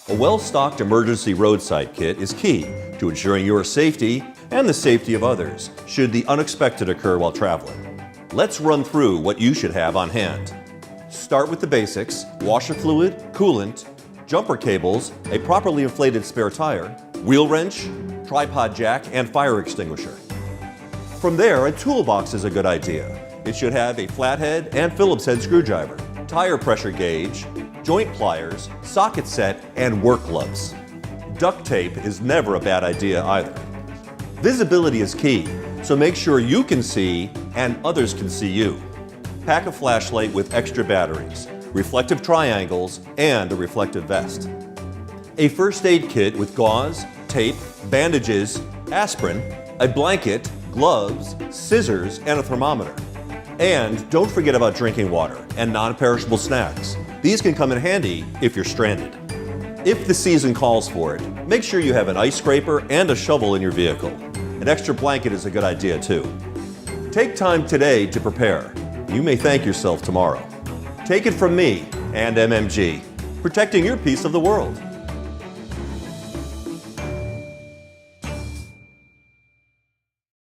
A well-stocked emergency roadside kit is key to ensuring your safety and the safety of others should the unexpected occur while traveling. Let's run through what you should have on hand. Start with the basics: washer fluid, coolant, jumper cables, a properly inflated spare tire, wheel wrench, tripod jack, and fire extinguisher. From there, a toolbox is a good idea. It should have a flathead and Phillips head screwdriver, tire pressure gauge, joint pliers, socket set, and work gloves. Duct tape is never a bad idea either. Visibility is key, so make sure you can see and others can see you. Pack a flashlight with extra batteries, reflective triangles, and a reflective vest. A first aid kit with gauze, tape, bandages, aspirin, a blanket, gloves, scissors, and a thermometer. And don't forget about drinking water and non-perishable snacks. These can come in handy if you're stranded. If the season calls for it, make sure you have an ice scraper and a shovel in your vehicle. An extra blanket is a good idea too. Take time today to prepare. You may thank yourself tomorrow. Take it from me and MMG, protecting your piece of the world.